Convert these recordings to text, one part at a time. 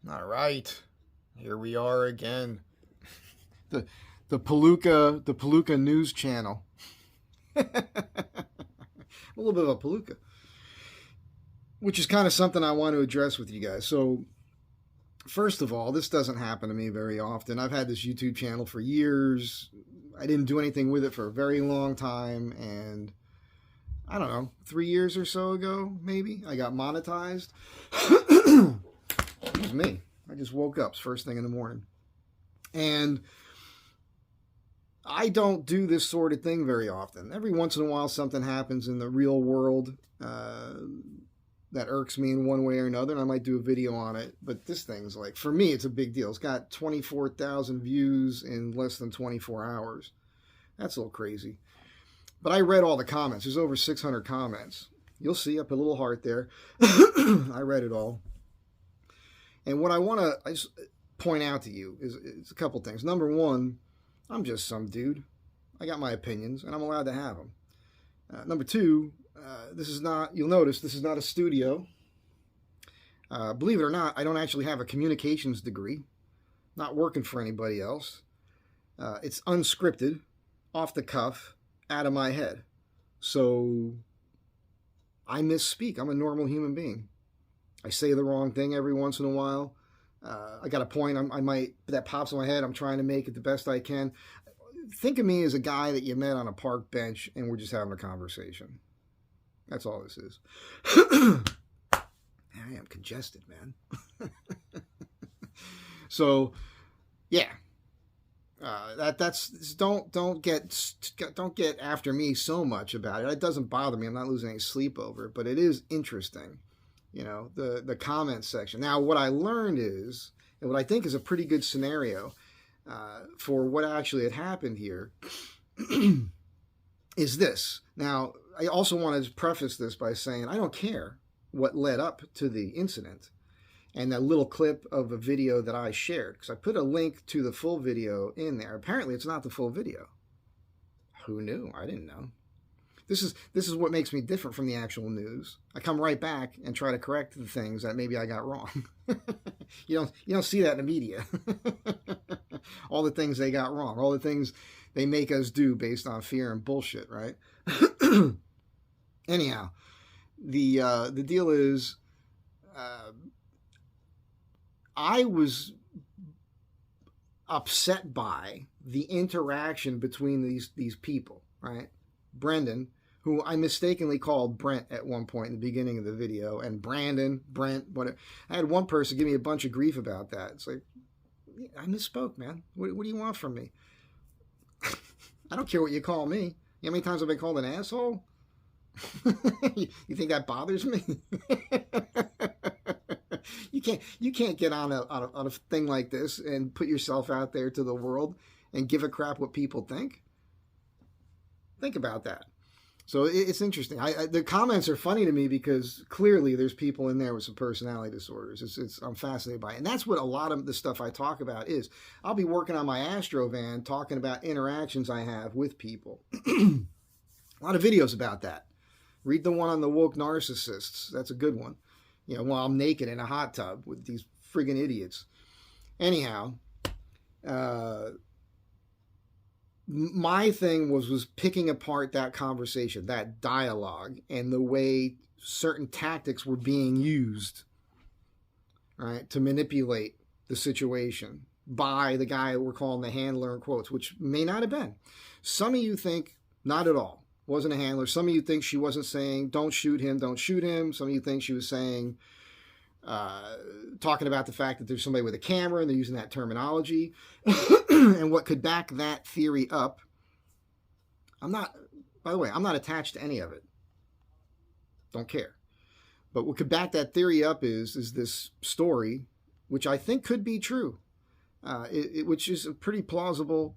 All right, here we are again. The the Palooka News Channel. A little bit of a Palooka, which is kind of something I want to address with you guys. So, first of all, this doesn't happen to me very often. I've had this YouTube channel for years. I didn't do anything with it for a very long time, and I don't know, 3 years or so ago, maybe I got monetized. It was me. I just woke up first thing in the morning. And I don't do this sort of thing very often. Every once in a while, something happens in the real world that irks me in one way or another, and I might do a video on it. But this thing's like, for me, it's a big deal. It's got 24,000 views in less than 24 hours. That's a little crazy. But I read all the comments. There's over 600 comments. You'll see, I put a little heart there. I read it all. And what I want to point out to you is a couple things. Number one, I'm just some dude. I got my opinions, and I'm allowed to have them. Number two, this is not, you'll notice, this is not a studio. Believe it or not, I don't actually have a communications degree. Not working for anybody else. It's unscripted, off the cuff, out of my head. So I misspeak. I'm a normal human being. I say the wrong thing every once in a while. I got a point I might that pops in my head. I'm trying to make it the best I can. Think of me as a guy that you met on a park bench and we're just having a conversation. That's all this is. I am congested, man. So, yeah. Don't get after me so much about it. It doesn't bother me. I'm not losing any sleep over it, but it is interesting. You know, the comment section. Now, what I learned is, and what I think is a pretty good scenario for what actually had happened here, is this. Now, I also want to preface this by saying I don't care what led up to the incident and that little clip of a video that I shared, because I put a link to the full video in there. Apparently, it's not the full video. Who knew? I didn't know. This is what makes me different from the actual news. I come right back and try to correct the things that maybe I got wrong. You don't see that in the media. All the things they got wrong, all the things they make us do based on fear and bullshit, right? Anyhow, the deal is, I was upset by the interaction between these people, right? Brendan, who I mistakenly called Brent at one point in the beginning of the video, and Brandon, Brent, whatever. I had one person give me a bunch of grief about that. It's like, I misspoke, man. What do you want from me? I don't care what you call me. You know how many times have I been called an asshole? You think that bothers me? You can't get on a thing like this and put yourself out there to the world and give a crap what people think. Think about that. So it's interesting. The comments are funny to me because clearly there's people in there with some personality disorders. I'm fascinated by it. And that's what a lot of the stuff I talk about is. I'll be working on my Astro van talking about interactions I have with people. A lot of videos about that. Read the one on the woke narcissists. That's a good one. You know, while I'm naked in a hot tub with these friggin' idiots. Anyhow, my thing was picking apart that conversation, that dialogue, and the way certain tactics were being used, right, to manipulate the situation by the guy we're calling the handler in quotes, which may not have been. Some of you think not at all. Wasn't a handler. Some of you think she wasn't saying, don't shoot him, don't shoot him. Some of you think she was saying, talking about the fact that there's somebody with a camera and they're using that terminology. And what could back that theory up, by the way, I'm not attached to any of it. Don't care. But what could back that theory up is this story, which I think could be true, which is a pretty plausible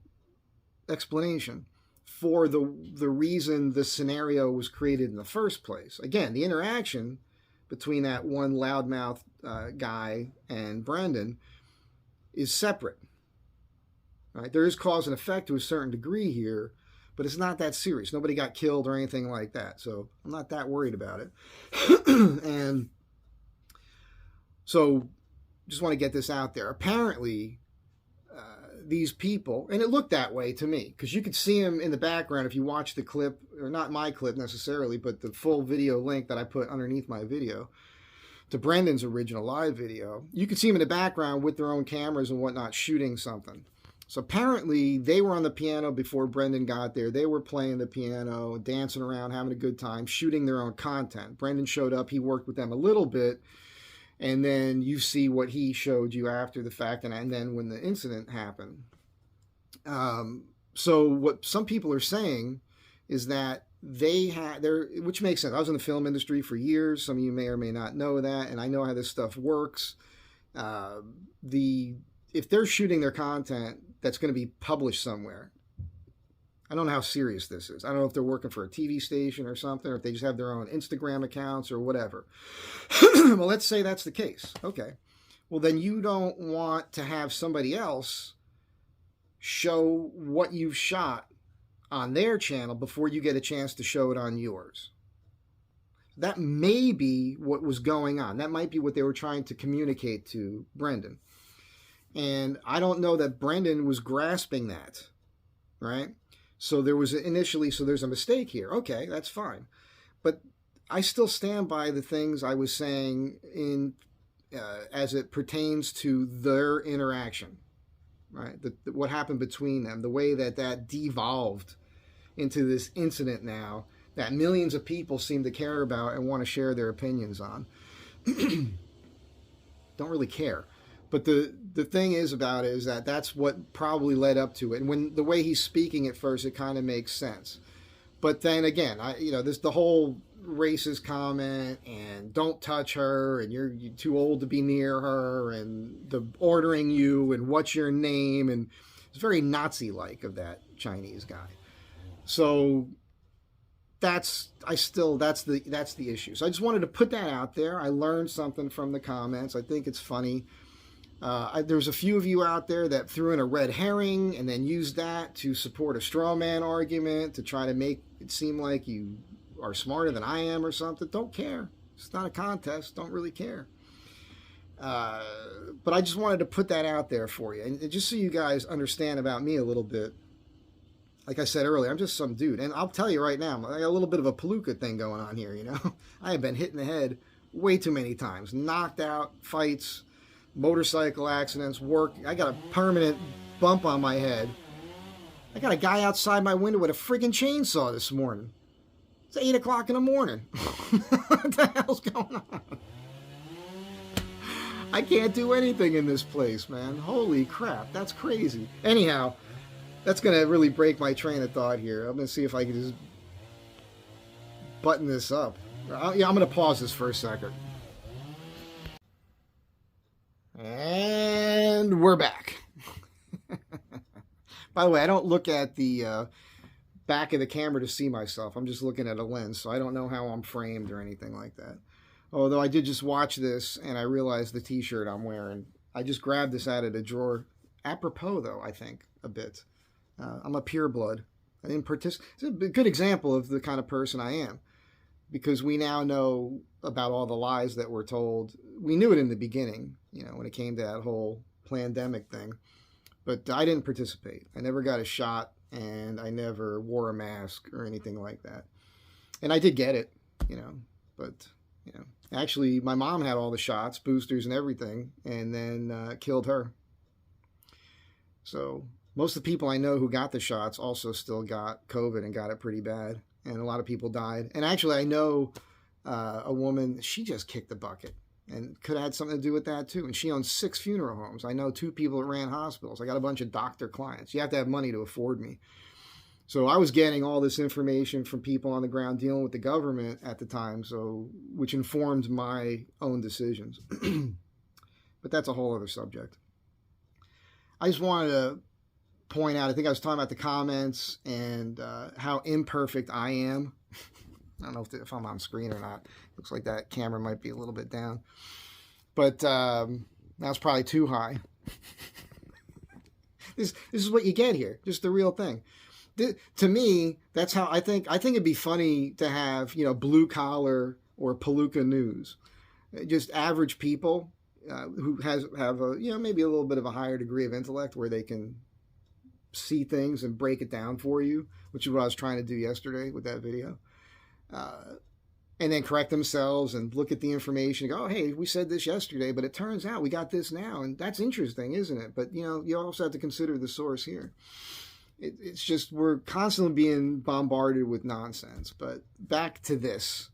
explanation for the reason the scenario was created in the first place. Again, the interaction between that one loudmouth guy and Brendan is separate. Right? There is cause and effect to a certain degree here, but it's not that serious. Nobody got killed or anything like that, so I'm not that worried about it. And so just want to get this out there. Apparently, these people, and it looked that way to me, because you could see him in the background if you watch the clip, or not my clip necessarily, but the full video link that I put underneath my video to Brendan's original live video. You could see him in the background with their own cameras and whatnot shooting something. So apparently they were on the piano before Brendan got there. They were playing the piano, dancing around, having a good time, shooting their own content. Brendan showed up. He worked with them a little bit. And then you see what he showed you after the fact, and then when the incident happened. So what some people are saying is that they had their, which makes sense. I was in the film industry for years. Some of you may or may not know that, and I know how this stuff works. If they're shooting their content that's going to be published somewhere, I don't know how serious this is. I don't know if they're working for a TV station or something, or if they just have their own Instagram accounts or whatever. Well, let's say that's the case. Okay. Well, then you don't want to have somebody else show what you've shot on their channel before you get a chance to show it on yours. That may be what was going on. That might be what they were trying to communicate to Brendan. And I don't know that Brendan was grasping that, right? So there's a mistake here. Okay, that's fine. But I still stand by the things I was saying as it pertains to their interaction, right? What happened between them, the way that devolved into this incident now that millions of people seem to care about and want to share their opinions on. Don't really care. But the thing is about it is that that's what probably led up to it. And when the way he's speaking at first, it kind of makes sense. But then again, there's the whole racist comment and don't touch her and you're too old to be near her and the ordering you and what's your name, and it's very Nazi-like of that Chinese guy. So that's the issue. So I just wanted to put that out there. I learned something from the comments. I think it's funny. There's a few of you out there that threw in a red herring and then used that to support a straw man argument to try to make it seem like you are smarter than I am or something. Don't care. It's not a contest. Don't really care. But I just wanted to put that out there for you. And just so you guys understand about me a little bit. Like I said earlier, I'm just some dude. And I'll tell you right now, I got a little bit of a palooka thing going on here, you know. I have been hit in the head way too many times. Knocked out, fights, motorcycle accidents, work. I got a permanent bump on my head. I got a guy outside my window with a friggin' chainsaw this morning. It's 8 o'clock in the morning. What the hell's going on? I can't do anything in this place, man. Holy crap, that's crazy. Anyhow, that's going to really break my train of thought here. I'm going to see if I can just button this up. I'm going to pause this for a second. And we're back. By the way, I don't look at the back of the camera to see myself. I'm just looking at a lens, so I don't know how I'm framed or anything like that. Although I did just watch this, and I realized the t-shirt I'm wearing. I just grabbed this out of the drawer. Apropos, though, I think, a bit. I'm a pureblood. I didn't participate. It's a good example of the kind of person I am, because we now know about all the lies that were told. We knew it in the beginning, when it came to that whole pandemic thing, but I didn't participate. I never got a shot, and I never wore a mask or anything like that. And I did get it, but actually my mom had all the shots, boosters and everything, and then killed her. So most of the people I know who got the shots also still got COVID and got it pretty bad. And a lot of people died. And actually, I know a woman, she just kicked the bucket and could have had something to do with that too. And she owns 6 funeral homes. I know 2 people that ran hospitals. I got a bunch of doctor clients. You have to have money to afford me. So I was getting all this information from people on the ground dealing with the government at the time, which informed my own decisions. But that's a whole other subject. I just wanted to point out, I think I was talking about the comments and how imperfect I am. I don't know if I'm on screen or not. Looks like that camera might be a little bit down. But that's probably too high. This is what you get here. Just the real thing. To me, that's how I think it'd be funny to have, blue collar or palooka news. Just average people who have a, maybe a little bit of a higher degree of intellect where they can see things and break it down for you, which is what I was trying to do yesterday with that video. And then correct themselves and look at the information and go, oh, hey, we said this yesterday, but it turns out we got this now. And that's interesting, isn't it? But, you also have to consider the source here. It's just we're constantly being bombarded with nonsense. But back to this.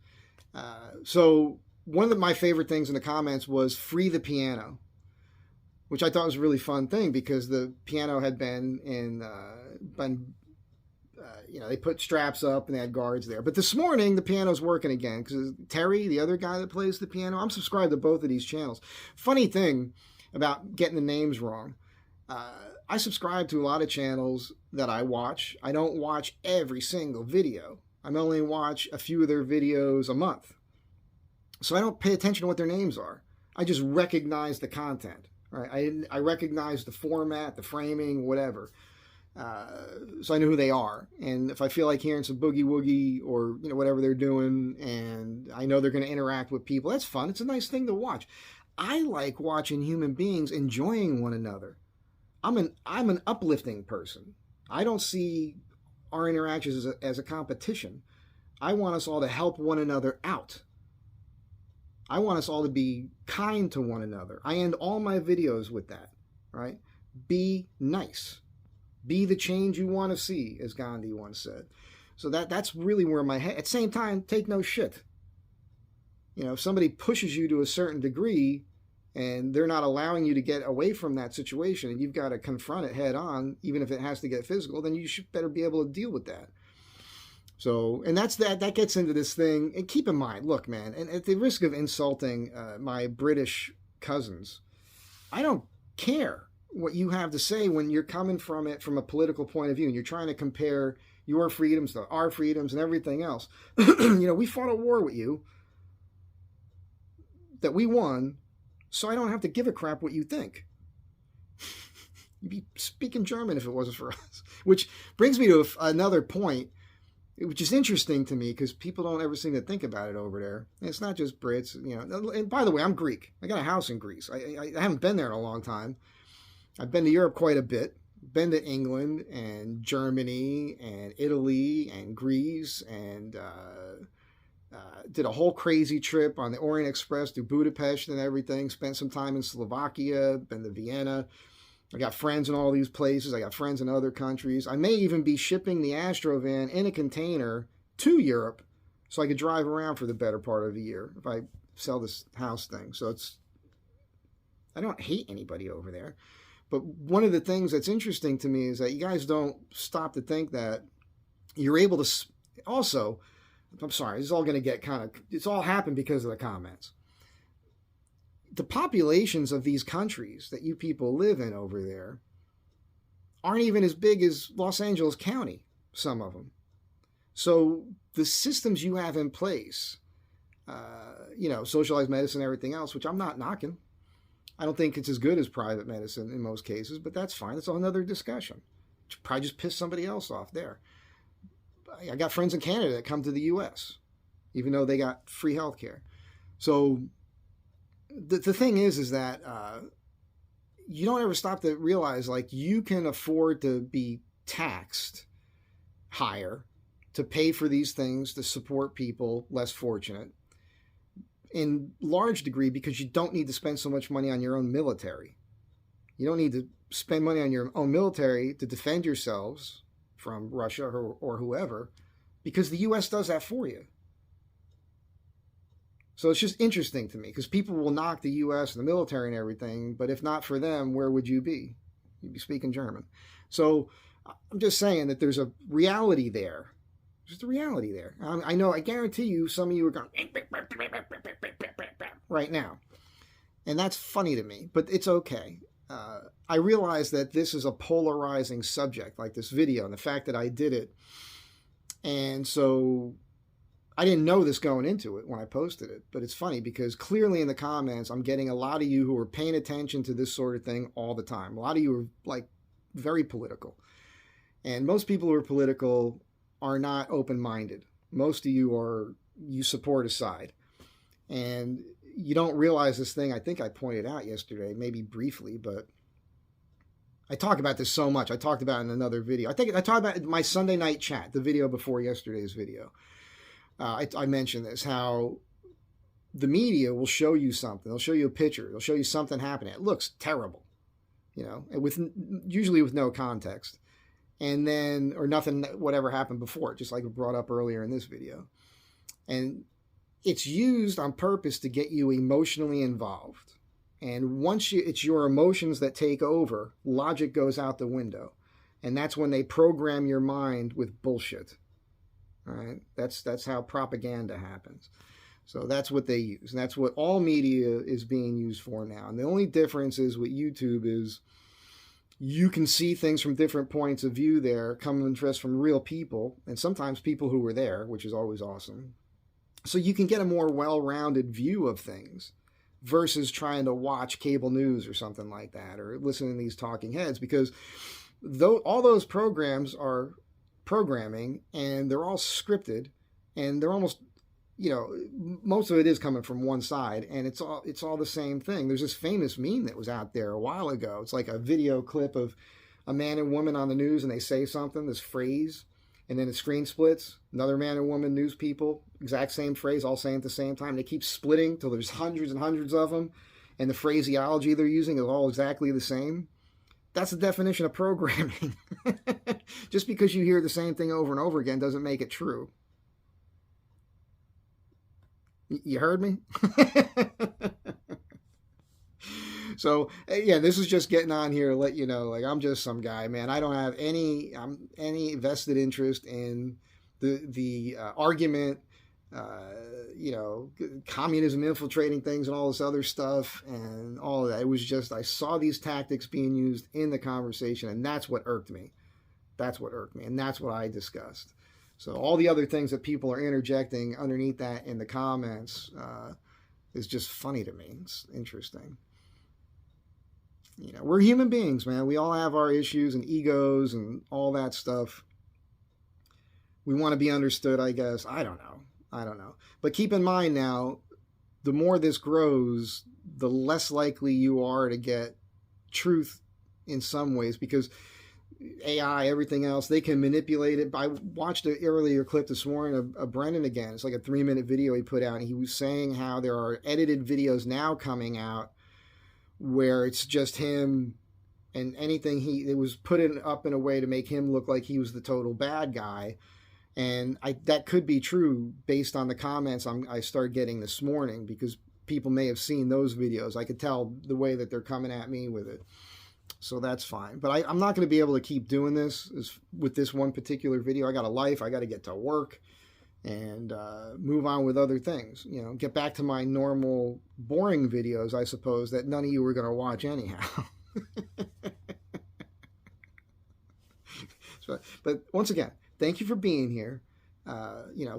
So one of my favorite things in the comments was free the piano, which I thought was a really fun thing because the piano had been they put straps up and they had guards there. But this morning, the piano's working again because Terry, the other guy that plays the piano, I'm subscribed to both of these channels. Funny thing about getting the names wrong. I subscribe to a lot of channels that I watch. I don't watch every single video. I only watch a few of their videos a month. So I don't pay attention to what their names are. I just recognize the content. Right? I recognize the format, the framing, whatever. So I know who they are. And if I feel like hearing some boogie woogie or whatever they're doing, and I know they're going to interact with people, that's fun. It's a nice thing to watch. I like watching human beings enjoying one another. I'm an uplifting person. I don't see our interactions as a competition. I want us all to help one another out. I want us all to be kind to one another. I end all my videos with that, right? Be nice. Be the change you want to see, as Gandhi once said. So that's really where my head... At the same time, take no shit. If somebody pushes you to a certain degree and they're not allowing you to get away from that situation and you've got to confront it head on, even if it has to get physical, then you should better be able to deal with that. So, and that gets into this thing. And keep in mind, look, man, and at the risk of insulting my British cousins, I don't care what you have to say when you're coming from it from a political point of view and you're trying to compare your freedoms to our freedoms and everything else. We fought a war with you that we won, so I don't have to give a crap what you think. You'd be speaking German if it wasn't for us. Which brings me to another point, which is interesting to me because people don't ever seem to think about it over there. And it's not just Brits, And by the way, I'm Greek. I got a house in Greece. I haven't been there in a long time. I've been to Europe quite a bit. Been to England and Germany and Italy and Greece and did a whole crazy trip on the Orient Express through Budapest and everything. Spent some time in Slovakia. Been to Vienna. I got friends in all these places. I got friends in other countries. I may even be shipping the Astrovan in a container to Europe so I could drive around for the better part of a year if I sell this house thing. So I don't hate anybody over there. But one of the things that's interesting to me is that you guys don't stop to think that you're able to also, I'm sorry, it's all going to get it's all happened because of the comments. The populations of these countries that you people live in over there aren't even as big as Los Angeles County, some of them. So the systems you have in place, socialized medicine, everything else, which I'm not knocking. I don't think it's as good as private medicine in most cases, but that's fine. That's another discussion. Probably just piss somebody else off there. I got friends in Canada that come to the U.S., even though they got free health care. So the thing is that you don't ever stop to realize, like, you can afford to be taxed higher to pay for these things, to support people less fortunate, in large degree because you don't need to spend so much money on your own military. You don't need to spend money on your own military to defend yourselves from Russia or whoever, because the U.S. does that for you. So it's just interesting to me because people will knock the U.S. and the military and everything, but if not for them, where would you be? You'd be speaking German. So I'm just saying that there's a reality there. There's a reality there. I know, I guarantee you some of you are going right now. And that's funny to me, but it's okay. I realize that this is a polarizing subject, like this video, and the fact that I did it. And so I didn't know this going into it when I posted it, but it's funny because clearly in the comments, I'm getting a lot of you who are paying attention to this sort of thing all the time. A lot of you are like very political. And most people who are political are not open-minded. Most of you support a side. And you don't realize this thing. I think I pointed out yesterday, maybe briefly, but I talk about this so much. I talked about it in another video. I think I talked about my Sunday night chat, the video before yesterday's video. I mentioned this, how the media will show you something. They'll show you a picture. They'll show you something happening. It looks terrible, usually with no context. And then, or nothing, whatever happened before, just like we brought up earlier in this video. And it's used on purpose to get you emotionally involved. And once it's your emotions that take over, logic goes out the window. And that's when they program your mind with bullshit. All right? That's how propaganda happens. So that's what they use. And that's what all media is being used for now. And the only difference is with YouTube is you can see things from different points of view there, coming just from real people, and sometimes people who were there, which is always awesome. So you can get a more well-rounded view of things versus trying to watch cable news or something like that, or listen to these talking heads, because all those programs are programming, and they're all scripted, and they're almost, most of it is coming from one side, and it's all the same thing. There's this famous meme that was out there a while ago. It's like a video clip of a man and woman on the news, and they say something, this phrase, and then the screen splits. Another man and woman, news people, exact same phrase, all saying at the same time. They keep splitting till there's hundreds and hundreds of them, and the phraseology they're using is all exactly the same. That's the definition of programming. Just because you hear the same thing over and over again doesn't make it true. You heard me? So, yeah, this is just getting on here to let you know, like, I'm just some guy, man. I don't have any vested interest in the argument, communism infiltrating things and all this other stuff and all of that. It was just, I saw these tactics being used in the conversation, and that's what irked me. That's what irked me, and that's what I discussed. So all the other things that people are interjecting underneath that in the comments is just funny to me. It's interesting. We're human beings, man. We all have our issues and egos and all that stuff. We want to be understood, I guess. I don't know. But keep in mind now, the more this grows, the less likely you are to get truth in some ways, because AI, everything else, they can manipulate it. I watched an earlier clip this morning of Brennan again. It's like a 3-minute video he put out, and he was saying how there are edited videos now coming out where it's just him, and anything it was put up in a way to make him look like he was the total bad guy. And that could be true based on the comments I started getting this morning, because people may have seen those videos. I could tell the way that they're coming at me with it. So that's fine. But I'm not going to be able to keep doing this with this one particular video. I got a life. I got to get to work and move on with other things. Get back to my normal boring videos, I suppose, that none of you were going to watch anyhow. But once again, thank you for being here.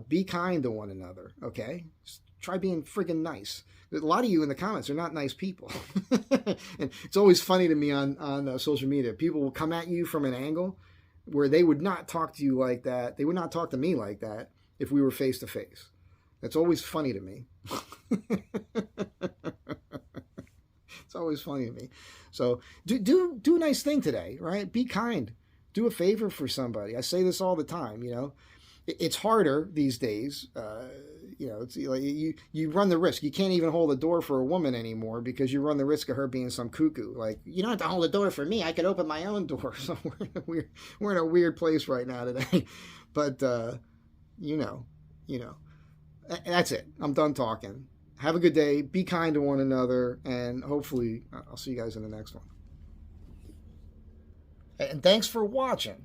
Be kind to one another, okay? Just try being friggin' nice. A lot of you in the comments are not nice people. And it's always funny to me on social media. People will come at you from an angle where they would not talk to you like that. They would not talk to me like that if we were face to face. That's always funny to me. It's always funny to me. So do a nice thing today, right? Be kind. Do a favor for somebody. I say this all the time, It's harder these days. It's like you run the risk. You can't even hold a door for a woman anymore because you run the risk of her being some cuckoo. Like, you don't have to hold a door for me. I could open my own door. So we're in a weird place right now today. But that's it. I'm done talking. Have a good day. Be kind to one another, and hopefully I'll see you guys in the next one. And thanks for watching.